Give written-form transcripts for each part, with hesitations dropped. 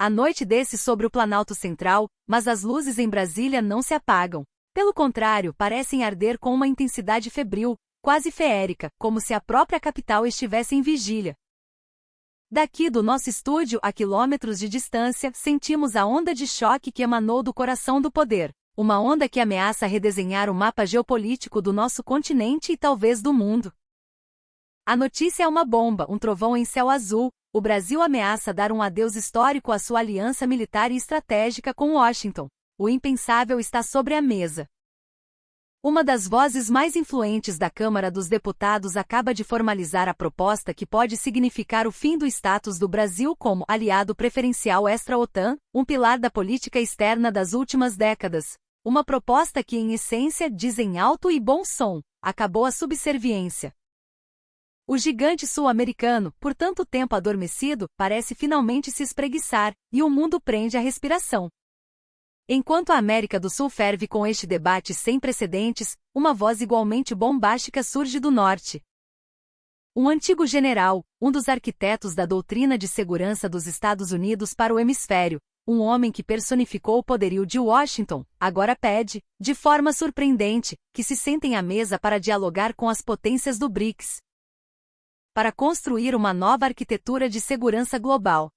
A noite desce sobre o Planalto Central, mas as luzes em Brasília não se apagam. Pelo contrário, parecem arder com uma intensidade febril, quase feérica, como se a própria capital estivesse em vigília. Daqui do nosso estúdio, a quilômetros de distância, sentimos a onda de choque que emanou do coração do poder. Uma onda que ameaça redesenhar o mapa geopolítico do nosso continente e talvez do mundo. A notícia é uma bomba, um trovão em céu azul. O Brasil ameaça dar um adeus histórico à sua aliança militar e estratégica com Washington. O impensável está sobre a mesa. Uma das vozes mais influentes da Câmara dos Deputados acaba de formalizar a proposta que pode significar o fim do status do Brasil como aliado preferencial extra-OTAN, um pilar da política externa das últimas décadas. Uma proposta que, em essência, diz em alto e bom som, acabou a subserviência. O gigante sul-americano, por tanto tempo adormecido, parece finalmente se espreguiçar, e o mundo prende a respiração. Enquanto a América do Sul ferve com este debate sem precedentes, uma voz igualmente bombástica surge do norte. Um antigo general, um dos arquitetos da doutrina de segurança dos Estados Unidos para o hemisfério, um homem que personificou o poderio de Washington, agora pede, de forma surpreendente, que se sentem à mesa para dialogar com as potências do BRICS. Para construir uma nova arquitetura de segurança global.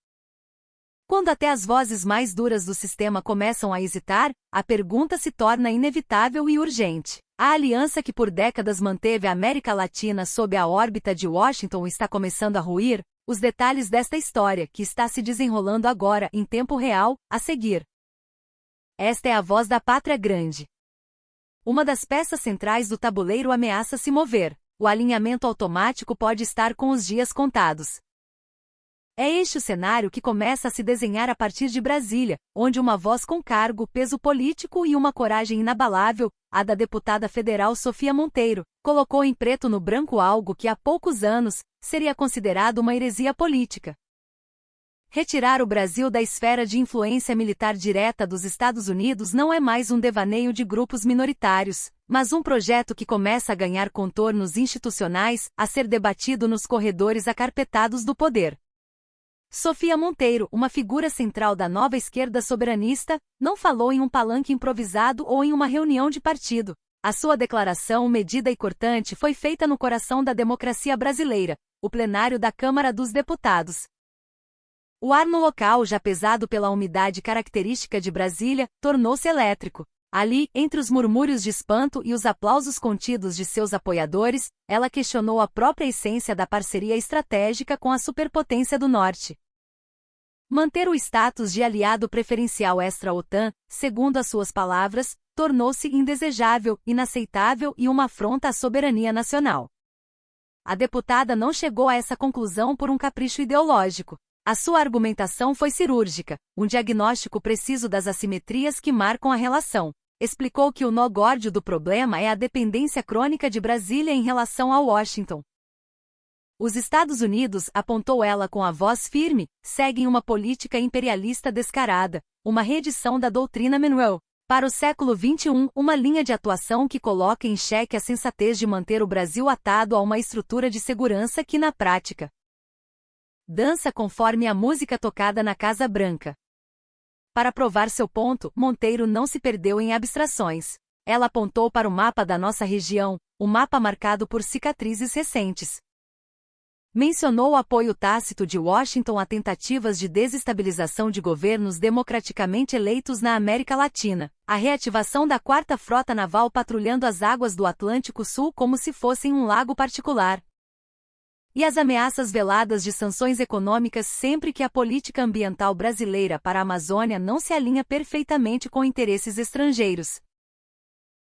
Quando até as vozes mais duras do sistema começam a hesitar, a pergunta se torna inevitável e urgente. A aliança que por décadas manteve a América Latina sob a órbita de Washington está começando a ruir. Os detalhes desta história, que está se desenrolando agora, em tempo real, a seguir. Esta é a voz da pátria grande. Uma das peças centrais do tabuleiro ameaça se mover. O alinhamento automático pode estar com os dias contados. É este o cenário que começa a se desenhar a partir de Brasília, onde uma voz com cargo, peso político e uma coragem inabalável, a da deputada federal Sofia Monteiro, colocou em preto no branco algo que há poucos anos seria considerado uma heresia política. Retirar o Brasil da esfera de influência militar direta dos Estados Unidos não é mais um devaneio de grupos minoritários, mas um projeto que começa a ganhar contornos institucionais, a ser debatido nos corredores acarpetados do poder. Sofia Monteiro, uma figura central da nova esquerda soberanista, não falou em um palanque improvisado ou em uma reunião de partido. A sua declaração medida e cortante foi feita no coração da democracia brasileira, o plenário da Câmara dos Deputados. O ar no local, já pesado pela umidade característica de Brasília, tornou-se elétrico. Ali, entre os murmúrios de espanto e os aplausos contidos de seus apoiadores, ela questionou a própria essência da parceria estratégica com a superpotência do Norte. Manter o status de aliado preferencial extra-OTAN, segundo as suas palavras, tornou-se indesejável, inaceitável e uma afronta à soberania nacional. A deputada não chegou a essa conclusão por um capricho ideológico. A sua argumentação foi cirúrgica, um diagnóstico preciso das assimetrias que marcam a relação. Explicou que o nó górdio do problema é a dependência crônica de Brasília em relação a Washington. Os Estados Unidos, apontou ela com a voz firme, seguem uma política imperialista descarada, uma reedição da doutrina Monroe. Para o século XXI, uma linha de atuação que coloca em xeque a sensatez de manter o Brasil atado a uma estrutura de segurança que, na prática, dança conforme a música tocada na Casa Branca. Para provar seu ponto, Monteiro não se perdeu em abstrações. Ela apontou para o mapa da nossa região, o mapa marcado por cicatrizes recentes. Mencionou o apoio tácito de Washington a tentativas de desestabilização de governos democraticamente eleitos na América Latina, a reativação da 4ª Frota Naval patrulhando as águas do Atlântico Sul como se fossem um lago particular. E as ameaças veladas de sanções econômicas sempre que a política ambiental brasileira para a Amazônia não se alinha perfeitamente com interesses estrangeiros.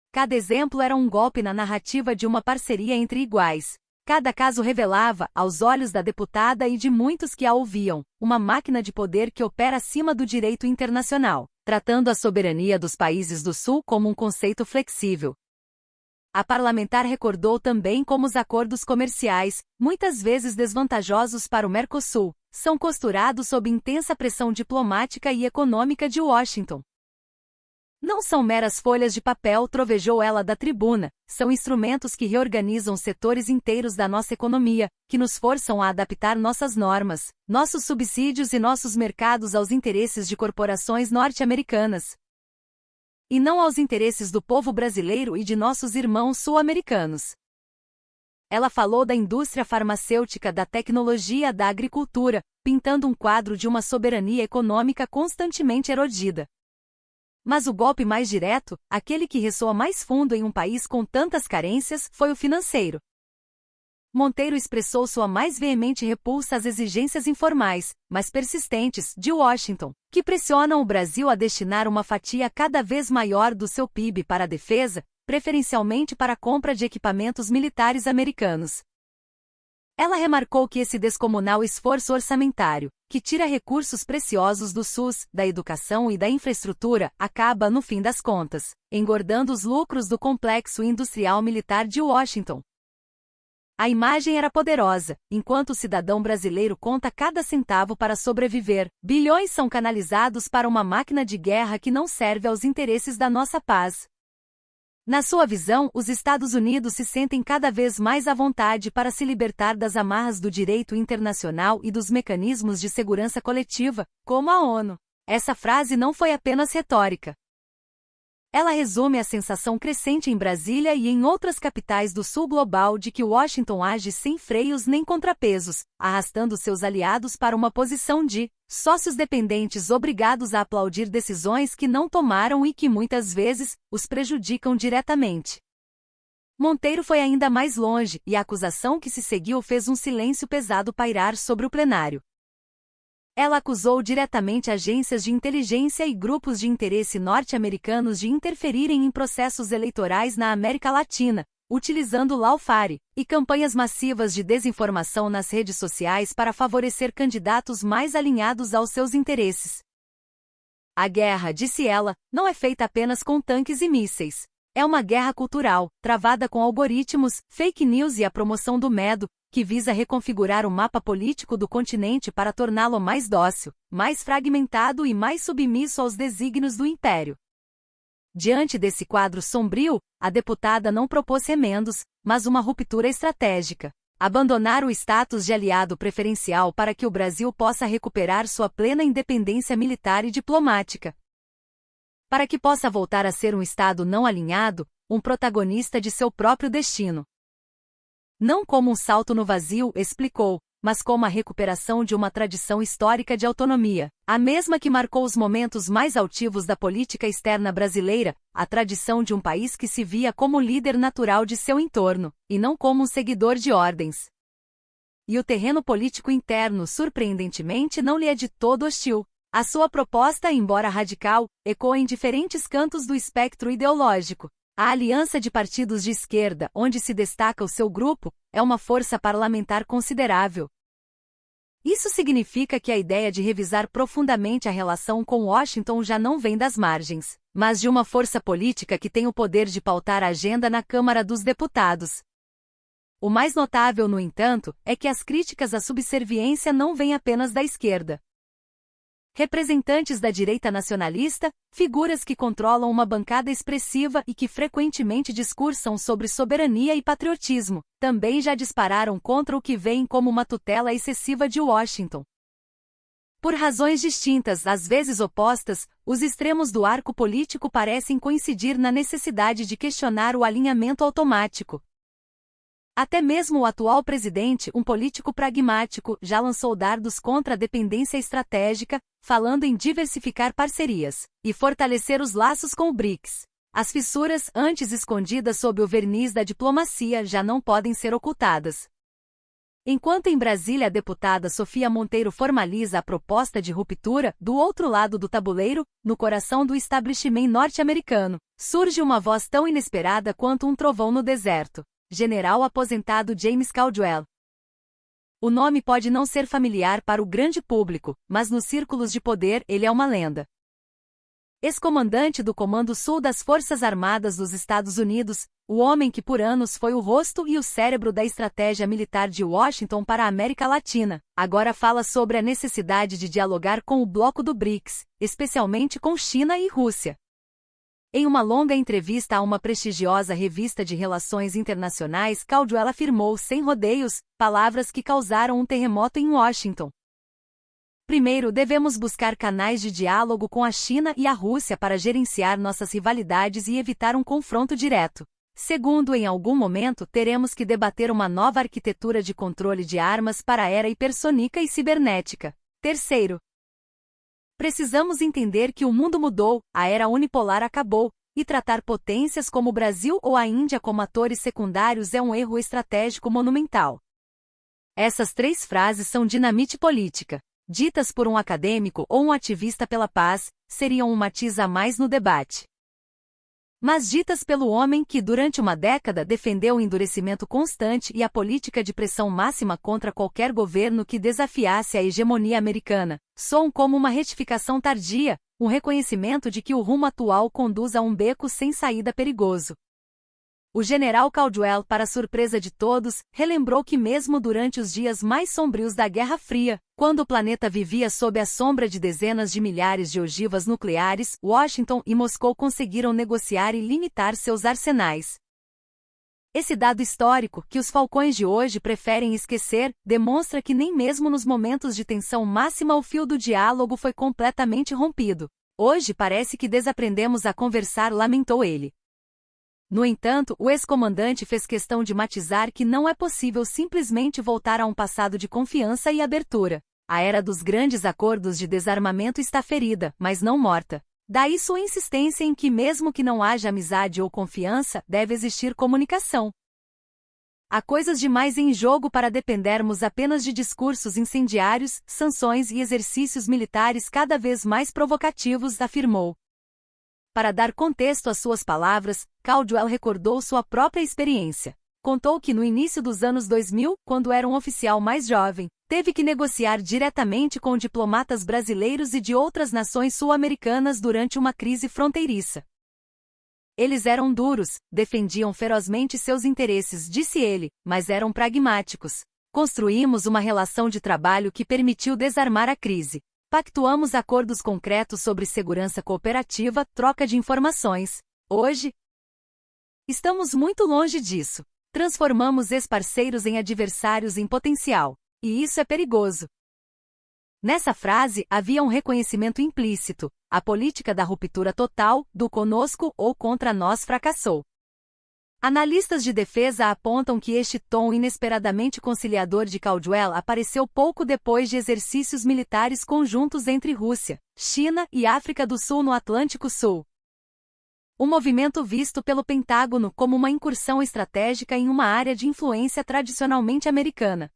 Cada exemplo era um golpe na narrativa de uma parceria entre iguais. Cada caso revelava, aos olhos da deputada e de muitos que a ouviam, uma máquina de poder que opera acima do direito internacional, tratando a soberania dos países do Sul como um conceito flexível. A parlamentar recordou também como os acordos comerciais, muitas vezes desvantajosos para o Mercosul, são costurados sob intensa pressão diplomática e econômica de Washington. Não são meras folhas de papel, trovejou ela da tribuna, são instrumentos que reorganizam setores inteiros da nossa economia, que nos forçam a adaptar nossas normas, nossos subsídios e nossos mercados aos interesses de corporações norte-americanas. E não aos interesses do povo brasileiro e de nossos irmãos sul-americanos. Ela falou da indústria farmacêutica, da tecnologia, da agricultura, pintando um quadro de uma soberania econômica constantemente erodida. Mas o golpe mais direto, aquele que ressoa mais fundo em um país com tantas carências, foi o financeiro. Monteiro expressou sua mais veemente repulsa às exigências informais, mas persistentes, de Washington, que pressionam o Brasil a destinar uma fatia cada vez maior do seu PIB para a defesa, preferencialmente para a compra de equipamentos militares americanos. Ela remarcou que esse descomunal esforço orçamentário, que tira recursos preciosos do SUS, da educação e da infraestrutura, acaba, no fim das contas, engordando os lucros do complexo industrial militar de Washington. A imagem era poderosa, enquanto o cidadão brasileiro conta cada centavo para sobreviver, bilhões são canalizados para uma máquina de guerra que não serve aos interesses da nossa paz. Na sua visão, os Estados Unidos se sentem cada vez mais à vontade para se libertar das amarras do direito internacional e dos mecanismos de segurança coletiva, como a ONU. Essa frase não foi apenas retórica. Ela resume a sensação crescente em Brasília e em outras capitais do sul global de que Washington age sem freios nem contrapesos, arrastando seus aliados para uma posição de sócios dependentes obrigados a aplaudir decisões que não tomaram e que muitas vezes os prejudicam diretamente. Monteiro foi ainda mais longe, e a acusação que se seguiu fez um silêncio pesado pairar sobre o plenário. Ela acusou diretamente agências de inteligência e grupos de interesse norte-americanos de interferirem em processos eleitorais na América Latina, utilizando lawfare e campanhas massivas de desinformação nas redes sociais para favorecer candidatos mais alinhados aos seus interesses. A guerra, disse ela, não é feita apenas com tanques e mísseis. É uma guerra cultural, travada com algoritmos, fake news e a promoção do medo, que visa reconfigurar o mapa político do continente para torná-lo mais dócil, mais fragmentado e mais submisso aos desígnios do império. Diante desse quadro sombrio, a deputada não propôs remendos, mas uma ruptura estratégica. Abandonar o status de aliado preferencial para que o Brasil possa recuperar sua plena independência militar e diplomática. Para que possa voltar a ser um Estado não alinhado, um protagonista de seu próprio destino. Não como um salto no vazio, explicou, mas como a recuperação de uma tradição histórica de autonomia, a mesma que marcou os momentos mais altivos da política externa brasileira, a tradição de um país que se via como líder natural de seu entorno, e não como um seguidor de ordens. E o terreno político interno, surpreendentemente, não lhe é de todo hostil. A sua proposta, embora radical, ecoa em diferentes cantos do espectro ideológico. A aliança de partidos de esquerda, onde se destaca o seu grupo, é uma força parlamentar considerável. Isso significa que a ideia de revisar profundamente a relação com Washington já não vem das margens, mas de uma força política que tem o poder de pautar a agenda na Câmara dos Deputados. O mais notável, no entanto, é que as críticas à subserviência não vêm apenas da esquerda. Representantes da direita nacionalista, figuras que controlam uma bancada expressiva e que frequentemente discursam sobre soberania e patriotismo, também já dispararam contra o que veem como uma tutela excessiva de Washington. Por razões distintas, às vezes opostas, os extremos do arco político parecem coincidir na necessidade de questionar o alinhamento automático. Até mesmo o atual presidente, um político pragmático, já lançou dardos contra a dependência estratégica, falando em diversificar parcerias e fortalecer os laços com o BRICS. As fissuras, antes escondidas sob o verniz da diplomacia, já não podem ser ocultadas. Enquanto em Brasília a deputada Sofia Monteiro formaliza a proposta de ruptura, do outro lado do tabuleiro, no coração do establishment norte-americano, surge uma voz tão inesperada quanto um trovão no deserto. General aposentado James Caldwell. O nome pode não ser familiar para o grande público, mas nos círculos de poder ele é uma lenda. Ex-comandante do Comando Sul das Forças Armadas dos Estados Unidos, o homem que por anos foi o rosto e o cérebro da estratégia militar de Washington para a América Latina, agora fala sobre a necessidade de dialogar com o bloco do BRICS, especialmente com China e Rússia. Em uma longa entrevista a uma prestigiosa revista de relações internacionais, Caldwell afirmou sem rodeios, palavras que causaram um terremoto em Washington. Primeiro, devemos buscar canais de diálogo com a China e a Rússia para gerenciar nossas rivalidades e evitar um confronto direto. Segundo, em algum momento teremos que debater uma nova arquitetura de controle de armas para a era hipersônica e cibernética. Terceiro, precisamos entender que o mundo mudou, a era unipolar acabou, e tratar potências como o Brasil ou a Índia como atores secundários é um erro estratégico monumental. Essas 3 frases são dinamite política. Ditas por um acadêmico ou um ativista pela paz, seriam um matiz a mais no debate. Mas ditas pelo homem que durante uma década defendeu o endurecimento constante e a política de pressão máxima contra qualquer governo que desafiasse a hegemonia americana, soam como uma retificação tardia, um reconhecimento de que o rumo atual conduz a um beco sem saída perigoso. O general Caldwell, para surpresa de todos, relembrou que mesmo durante os dias mais sombrios da Guerra Fria, quando o planeta vivia sob a sombra de dezenas de milhares de ogivas nucleares, Washington e Moscou conseguiram negociar e limitar seus arsenais. Esse dado histórico, que os falcões de hoje preferem esquecer, demonstra que nem mesmo nos momentos de tensão máxima o fio do diálogo foi completamente rompido. Hoje parece que desaprendemos a conversar, lamentou ele. No entanto, o ex-comandante fez questão de matizar que não é possível simplesmente voltar a um passado de confiança e abertura. A era dos grandes acordos de desarmamento está ferida, mas não morta. Daí sua insistência em que mesmo que não haja amizade ou confiança, deve existir comunicação. Há coisas demais em jogo para dependermos apenas de discursos incendiários, sanções e exercícios militares cada vez mais provocativos, afirmou. Para dar contexto às suas palavras, Caldwell recordou sua própria experiência. Contou que no início dos anos 2000, quando era um oficial mais jovem, teve que negociar diretamente com diplomatas brasileiros e de outras nações sul-americanas durante uma crise fronteiriça. Eles eram duros, defendiam ferozmente seus interesses, disse ele, mas eram pragmáticos. Construímos uma relação de trabalho que permitiu desarmar a crise. Pactuamos acordos concretos sobre segurança cooperativa, troca de informações. Hoje, estamos muito longe disso. Transformamos ex-parceiros em adversários em potencial. E isso é perigoso. Nessa frase havia um reconhecimento implícito. A política da ruptura total, do conosco ou contra nós, fracassou. Analistas de defesa apontam que este tom inesperadamente conciliador de Caldwell apareceu pouco depois de exercícios militares conjuntos entre Rússia, China e África do Sul no Atlântico Sul. Um movimento visto pelo Pentágono como uma incursão estratégica em uma área de influência tradicionalmente americana.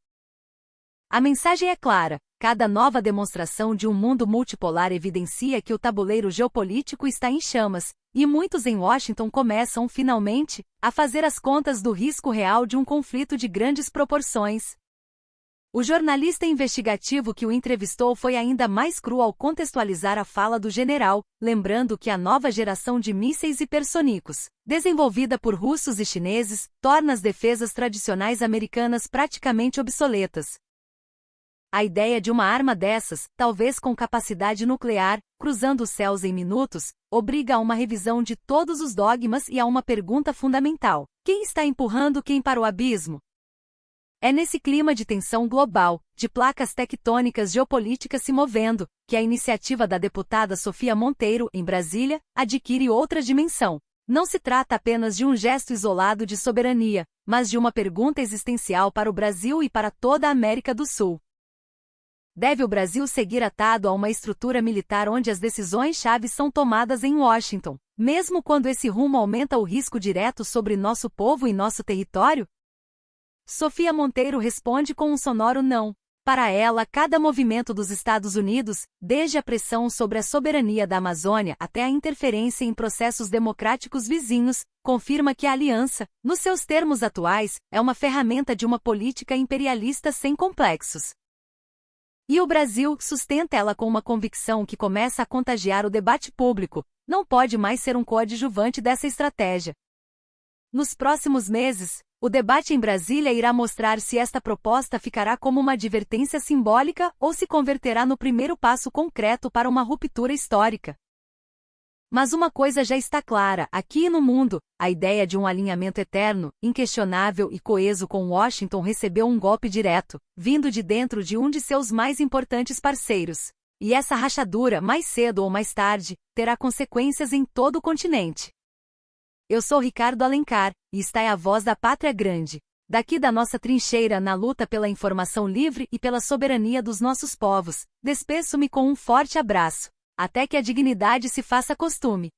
A mensagem é clara: cada nova demonstração de um mundo multipolar evidencia que o tabuleiro geopolítico está em chamas, e muitos em Washington começam, finalmente, a fazer as contas do risco real de um conflito de grandes proporções. O jornalista investigativo que o entrevistou foi ainda mais cru ao contextualizar a fala do general, lembrando que a nova geração de mísseis hipersônicos, desenvolvida por russos e chineses, torna as defesas tradicionais americanas praticamente obsoletas. A ideia de uma arma dessas, talvez com capacidade nuclear, cruzando os céus em minutos, obriga a uma revisão de todos os dogmas e a uma pergunta fundamental: quem está empurrando quem para o abismo? É nesse clima de tensão global, de placas tectônicas geopolíticas se movendo, que a iniciativa da deputada Sofia Monteiro, em Brasília, adquire outra dimensão. Não se trata apenas de um gesto isolado de soberania, mas de uma pergunta existencial para o Brasil e para toda a América do Sul. Deve o Brasil seguir atado a uma estrutura militar onde as decisões-chave são tomadas em Washington, mesmo quando esse rumo aumenta o risco direto sobre nosso povo e nosso território? Sofia Monteiro responde com um sonoro não. Para ela, cada movimento dos Estados Unidos, desde a pressão sobre a soberania da Amazônia até a interferência em processos democráticos vizinhos, confirma que a aliança, nos seus termos atuais, é uma ferramenta de uma política imperialista sem complexos. E o Brasil, sustenta ela com uma convicção que começa a contagiar o debate público, não pode mais ser um coadjuvante dessa estratégia. Nos próximos meses, o debate em Brasília irá mostrar se esta proposta ficará como uma advertência simbólica ou se converterá no primeiro passo concreto para uma ruptura histórica. Mas uma coisa já está clara, aqui e no mundo, a ideia de um alinhamento eterno, inquestionável e coeso com Washington recebeu um golpe direto, vindo de dentro de um de seus mais importantes parceiros. E essa rachadura, mais cedo ou mais tarde, terá consequências em todo o continente. Eu sou Ricardo Alencar, e esta é a voz da Pátria Grande. Daqui da nossa trincheira na luta pela informação livre e pela soberania dos nossos povos, despeço-me com um forte abraço. Até que a dignidade se faça costume.